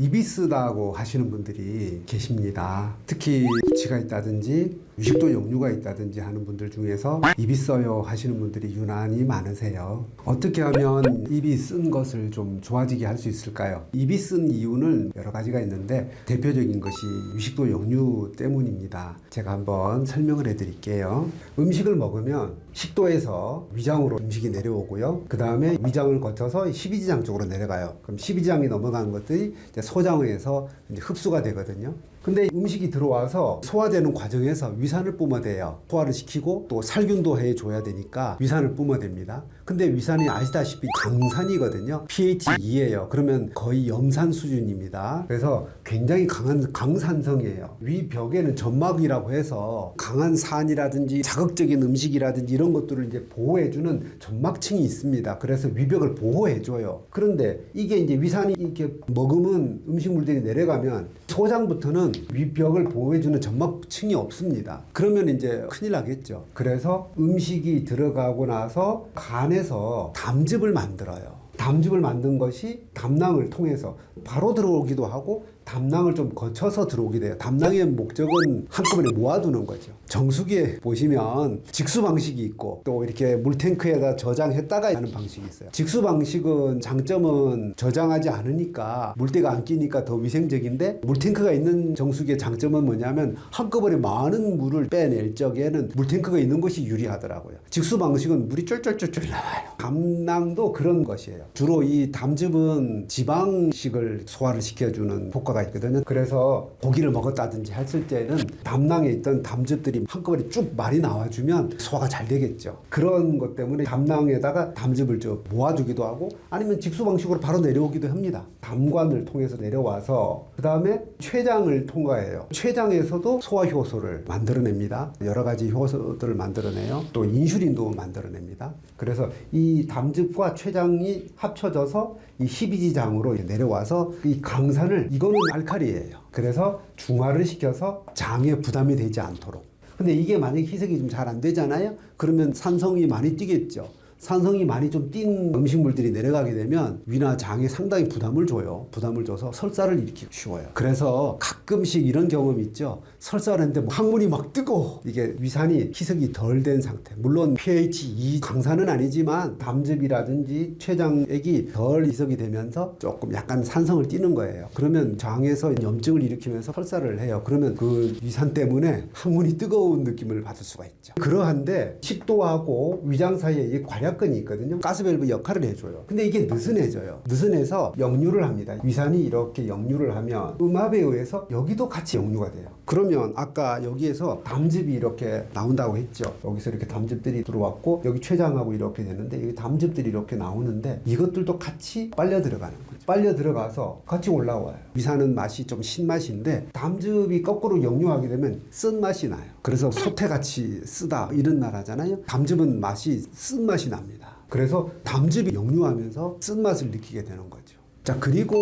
입이 쓰다고 하시는 분들이 계십니다. 특히 구취가 있다든지 유식도 역류가 있다든지 하는 분들 중에서 입이 써요 하시는 분들이 유난히 많으세요. 어떻게 하면 입이 쓴 것을 좀 좋아지게 할 수 있을까요? 입이 쓴 이유는 여러 가지가 있는데 대표적인 것이 유식도 역류 때문입니다. 제가 한번 설명을 해드릴게요. 음식을 먹으면 식도에서 위장으로 음식이 내려오고요. 그 다음에 위장을 거쳐서 십이지장 쪽으로 내려가요. 그럼 십이지장이 넘어간 것들이 이제 소장에서 이제 흡수가 되거든요. 근데 음식이 들어와서 소화되는 과정에서 위산을 뿜어대요. 소화를 시키고 또 살균도 해줘야 되니까 위산을 뿜어댑니다. 근데 위산이 아시다시피 강산이거든요. pH 2예요. 그러면 거의 염산 수준입니다. 그래서 굉장히 강한 강산성이에요. 위벽에는 점막이라고 해서 강한 산이라든지 자극적인 음식이라든지 이런 것들을 이제 보호해주는 점막층이 있습니다. 그래서 위벽을 보호해줘요. 그런데 이게 이제 위산이 이렇게 머금은 음식물들이 내려가면 소장부터는 위벽을 보호해주는 점막층이 없습니다. 그러면 이제 큰일 나겠죠. 그래서 음식이 들어가고 나서 간에서 담즙을 만들어요. 담즙을 만든 것이 담낭을 통해서 바로 들어오기도 하고 담낭을 좀 거쳐서 들어오게 돼요. 담낭의 목적은 한꺼번에 모아두는 거죠. 정수기에 보시면 직수 방식이 있고 또 이렇게 물탱크에다 저장했다가 하는 방식이 있어요. 직수 방식은 장점은 저장하지 않으니까 물때가 안 끼니까 더 위생적인데, 물탱크가 있는 정수기의 장점은 뭐냐면 한꺼번에 많은 물을 빼낼 적에는 물탱크가 있는 것이 유리하더라고요. 직수 방식은 물이 쫄쫄쫄쫄 나와요. 담낭도 그런 것이에요. 주로 이 담즙은 지방식을 소화를 시켜주는 효과가 있거든요. 그래서 고기를 먹었다든지 했을 때는 담낭에 있던 담즙들이 한꺼번에 쭉 많이 나와주면 소화가 잘 되겠죠. 그런 것 때문에 담낭에다가 담즙을 좀 모아두기도 하고 아니면 직수 방식으로 바로 내려오기도 합니다. 담관을 통해서 내려와서 그 다음에 췌장을 통과해요. 췌장에서도 소화 효소를 만들어냅니다. 여러 가지 효소들을 만들어내요. 또 인슐린도 만들어냅니다. 그래서 이 담즙과 췌장이 합쳐져서 이 십이지장으로 내려와서 이 강산을, 이거는 알칼리예요. 그래서 중화를 시켜서 장에 부담이 되지 않도록. 근데 이게 만약에 희석이 좀 잘 안 되잖아요. 그러면 산성이 많이 뛰겠죠. 산성이 많이 좀 뛴 음식물들이 내려가게 되면 위나 장에 상당히 부담을 줘요. 부담을 줘서 설사를 일으키기 쉬워요. 그래서 가끔씩 이런 경험이 있죠. 설사를 했는데 항문이 막 뜨거워. 이게 위산이 희석이 덜 된 상태. 물론 pH 2 강산은 아니지만 담즙이라든지 췌장액이 덜 희석이 되면서 조금 약간 산성을 띠는 거예요. 그러면 장에서 염증을 일으키면서 설사를 해요. 그러면 그 위산 때문에 항문이 뜨거운 느낌을 받을 수가 있죠. 그러한데 식도하고 위장 사이에 이 곽근이 있거든요. 가스밸브 역할을 해줘요. 근데 이게 느슨해져요. 느슨해서 역류를 합니다. 위산이 이렇게 역류를 하면 음압에 의해서 여기도 같이 역류가 돼요. 그러면 아까 여기에서 담즙이 이렇게 나온다고 했죠. 여기서 이렇게 담즙들이 들어왔고 여기 췌장하고 이렇게 되는데 여기 담즙들이 이렇게 나오는데 이것들도 같이 빨려 들어가는 거죠. 빨려 들어가서 같이 올라와요. 위산은 맛이 좀 신맛인데 담즙이 거꾸로 역류하게 되면 쓴맛이 나요. 그래서 소태같이 쓰다 이런 말 하잖아요. 담즙은 맛이 쓴맛이 납니다. 그래서 담즙이 역류하면서 쓴맛을 느끼게 되는 거죠. 자, 그리고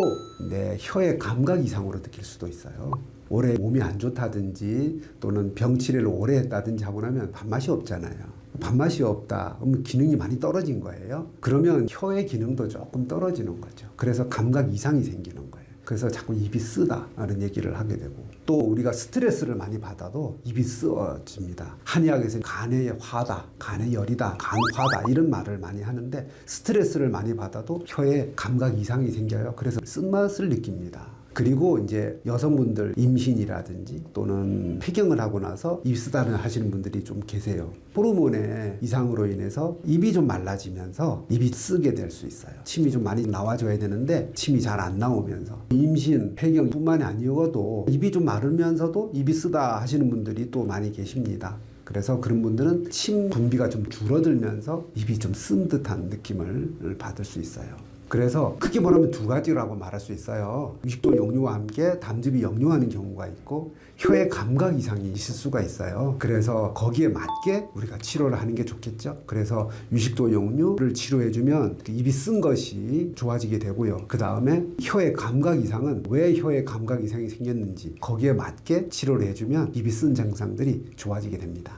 내 혀의 감각 이상으로 느낄 수도 있어요. 오래 몸이 안 좋다든지 또는 병치레를 오래 했다든지 하고 나면 밥맛이 없잖아요. 밥맛이 없다 그러면 기능이 많이 떨어진 거예요. 그러면 혀의 기능도 조금 떨어지는 거죠. 그래서 감각 이상이 생기는 거예요. 그래서 자꾸 입이 쓰다라는 얘기를 하게 되고, 또 우리가 스트레스를 많이 받아도 입이 쓰어집니다. 한의학에서는 간의 화다, 간의 열이다, 간화다 이런 말을 많이 하는데 스트레스를 많이 받아도 혀에 감각 이상이 생겨요. 그래서 쓴맛을 느낍니다. 그리고 이제 여성분들 임신이라든지 또는 폐경을 하고 나서 입 쓰다는 하시는 분들이 좀 계세요. 호르몬의 이상으로 인해서 입이 좀 말라지면서 입이 쓰게 될 수 있어요. 침이 좀 많이 나와줘야 되는데 침이 잘 안 나오면서, 임신, 폐경 뿐만이 아니어도 입이 좀 마르면서도 입이 쓰다 하시는 분들이 또 많이 계십니다. 그래서 그런 분들은 침 분비가 좀 줄어들면서 입이 좀 쓴 듯한 느낌을 받을 수 있어요. 그래서 크게 보면 두 가지라고 말할 수 있어요. 유식도 역류와 함께 담즙이 역류하는 경우가 있고 혀의 감각 이상이 있을 수가 있어요. 그래서 거기에 맞게 우리가 치료를 하는 게 좋겠죠. 그래서 유식도 역류를 치료해주면 그 입이 쓴 것이 좋아지게 되고요. 그 다음에 혀의 감각 이상은 왜 혀의 감각 이상이 생겼는지 거기에 맞게 치료를 해주면 입이 쓴 증상들이 좋아지게 됩니다.